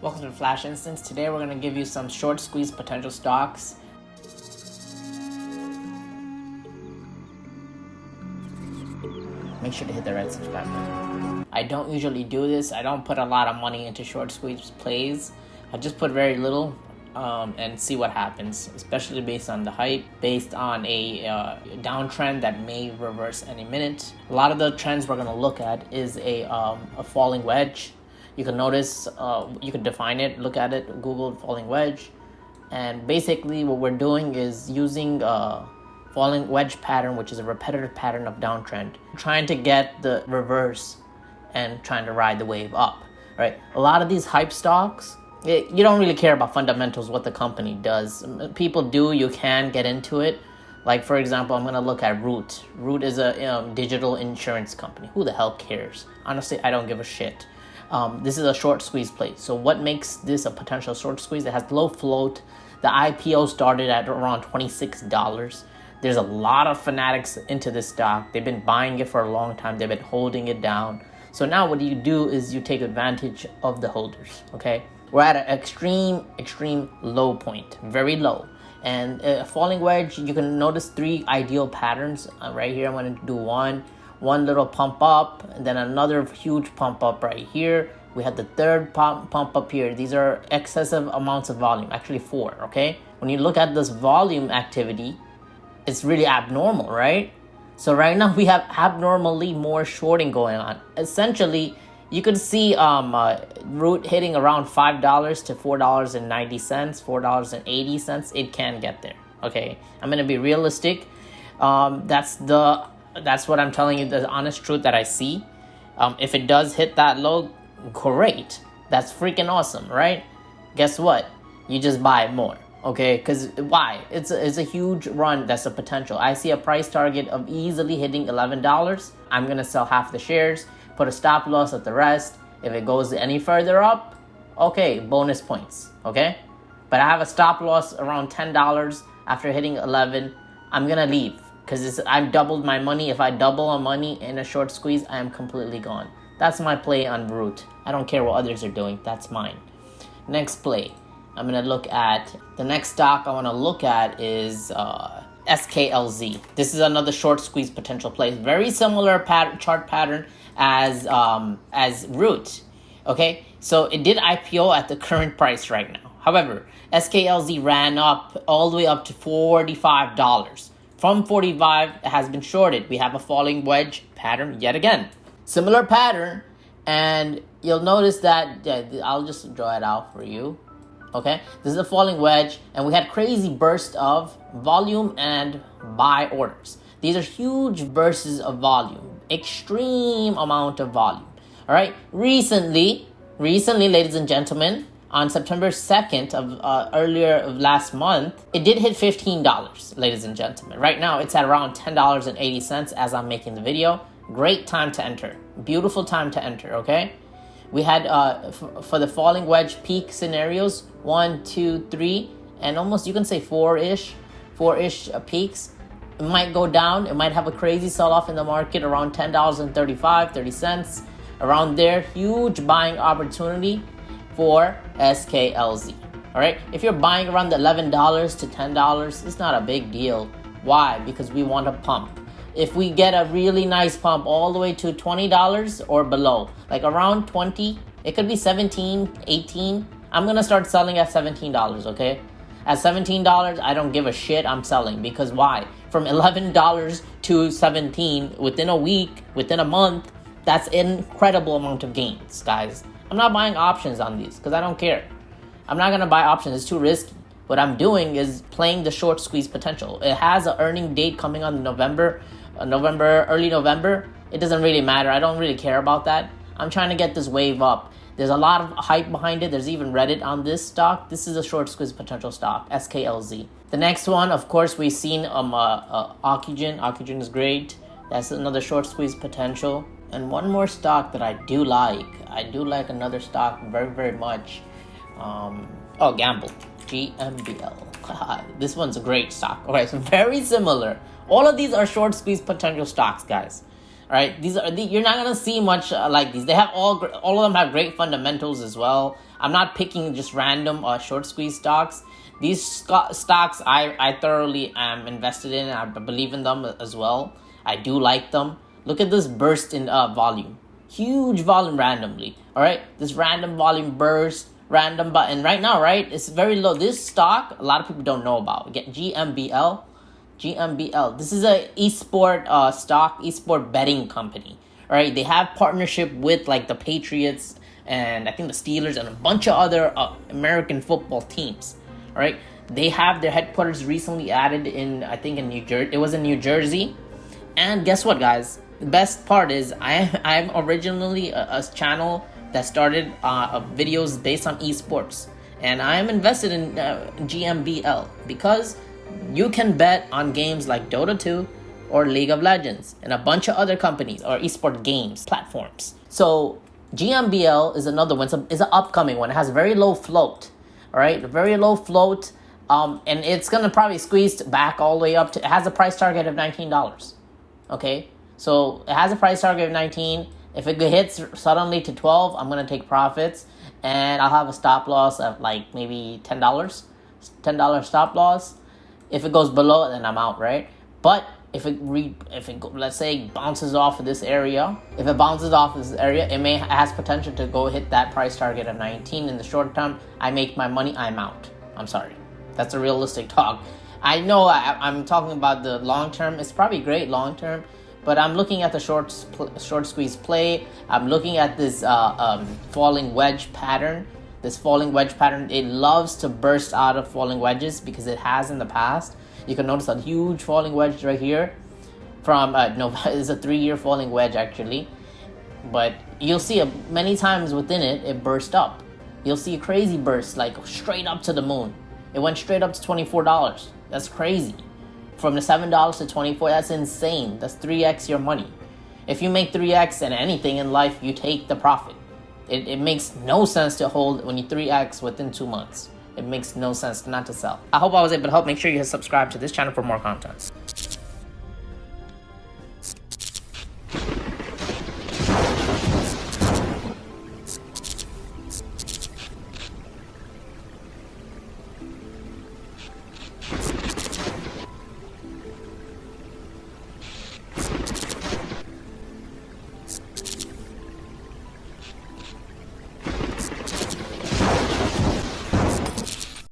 Welcome to Flash Instance. Today we're going to give you some short squeeze potential stocks. Make sure to hit the red subscribe button. I don't usually do this. I don't put a lot of money into short squeeze plays. I just put very little and see what happens, especially based on the hype, based on a downtrend that may reverse any minute. A lot of the trends we're going to look at is a falling wedge. You can notice, you can define it, look at it, Google falling wedge. And basically what we're doing is using falling wedge pattern, which is a repetitive pattern of downtrend, trying to get the reverse and trying to ride the wave up, right? A lot of these hype stocks, you don't really care about fundamentals, what the company does. People do, you can get into it. Like, for example, I'm going to look at Root. Root is a digital insurance company. Who the hell cares? Honestly, I don't give a shit. This is a short squeeze play. So what makes this a potential short squeeze? It has low float. The IPO started at around $26. There's a lot of fanatics into this stock. They've been buying it for a long time. They've been holding it down. So now what you do is you take advantage of the holders, okay? We're at an extreme low point, very low. And falling wedge, you can notice three ideal patterns. Right here, I'm going to do one little pump up, and then another huge pump up right here. We had the third pump up here. These are excessive amounts of volume, actually 4, okay? When you look at this volume activity, it's really abnormal, right? So right now we have abnormally more shorting going on. Essentially, you could see Root hitting around $5 to $4.90, $4.80. It can get there, okay? I'm gonna be realistic. That's what I'm telling you, the honest truth that I see. If it does hit that low, great. That's freaking awesome, right? Guess what? You just buy more, okay? Because why? It's a huge run. That's a potential. I see a price target of easily hitting $11. I'm going to sell half the shares, put a stop loss at the rest. If it goes any further up, okay, bonus points, okay? But I have a stop loss around $10 after hitting 11. I'm going to leave. Because I've doubled my money. If I double my money in a short squeeze, I am completely gone. That's my play on Root. I don't care what others are doing. That's mine. Next play. I'm going to look at... The next stock I want to look at is SKLZ. This is another short squeeze potential play. Very similar chart pattern as Root. Okay? So it did IPO at the current price right now. However, SKLZ ran up all the way up to $45. From 45, it has been shorted. We have a falling wedge pattern yet again. Similar pattern, and you'll notice that, I'll just draw it out for you. Okay, this is a falling wedge, and we had crazy burst of volume and buy orders. These are huge bursts of volume, extreme amount of volume. All right, recently, ladies and gentlemen, on September 2nd of earlier of last month, it did hit $15, ladies and gentlemen. Right now, it's at around $10.80 as I'm making the video. Great time to enter. Beautiful time to enter, okay? We had, for the falling wedge peak scenarios, 1, 2, 3, and almost, you can say 4-ish peaks. It might go down. It might have a crazy sell-off in the market around $10.35, 30 cents. Around there, huge buying opportunity for SKLZ. All right, if you're buying around the $11 to $10, it's not a big deal. Why? Because we want a pump. If we get a really nice pump all the way to $20 or below, like around 20, it could be 17, 18. I'm gonna start selling at $17, okay? At $17, I don't give a shit, I'm selling. Because why? From $11 to 17 within a week, within a month, that's an incredible amount of gains, guys. I'm not buying options on these because I don't care. I'm not going to buy options. It's too risky. What I'm doing is playing the short squeeze potential. It has an earning date coming on early November. It doesn't really matter. I don't really care about that. I'm trying to get this wave up. There's a lot of hype behind it. There's even Reddit on this stock. This is a short squeeze potential stock, SKLZ. The next one, of course, we've seen Ocugen. Ocugen is great. That's another short squeeze potential. And one more stock that I do like. I do like another stock very, very much. Gamble. GMBL. This one's a great stock. Okay, so very similar. All of these are short squeeze potential stocks, guys. All right, you're not gonna see much like these. They have all of them have great fundamentals as well. I'm not picking just random short squeeze stocks. These stocks I thoroughly am invested in. I believe in them as well. I do like them. Look at this burst in volume. Huge volume randomly. All right, this random volume burst, random button right now, right? It's very low. This stock, a lot of people don't know about. Get GMBL. GMBL. This is a esport stock, esport betting company. All right, they have partnership with like the Patriots and I think the Steelers and a bunch of other American football teams. All right, they have their headquarters recently added in, I think in New Jersey. It was in New Jersey. And guess what, guys? The best part is I'm originally a channel that started videos based on esports, and I am invested in GMBL because you can bet on games like Dota 2 or League of Legends and a bunch of other companies or esport games platforms. So GMBL is another one. It's an upcoming one. It has very low float. All right, very low float, and it's gonna probably squeeze back all the way up to. It has a price target of $19. Okay, so it has a price target of 19. If it hits suddenly to 12, I'm gonna take profits, and I'll have a stop loss of like maybe $10 stop loss. If it goes below, then I'm out, right? But if it let's say bounces off of this area, it has potential to go hit that price target of 19 in the short term. I make my money, I'm out. I'm sorry, that's a realistic talk. I know I'm talking about the long term. It's probably great long term, but I'm looking at the short squeeze play. I'm looking at this falling wedge pattern. This falling wedge pattern, it loves to burst out of falling wedges because it has in the past. You can notice a huge falling wedge right here from it's a 3-year falling wedge actually, but you'll see many times within it burst up. You'll see a crazy burst, like straight up to the moon. It went straight up to $24. That's crazy. From the $7 to 24, that's insane. That's 3x your money. If you make 3x in anything in life, you take the profit. It makes no sense to hold when you 3x within 2 months. It makes no sense not to sell. I hope I was able to help. Make sure you subscribe to this channel for more content.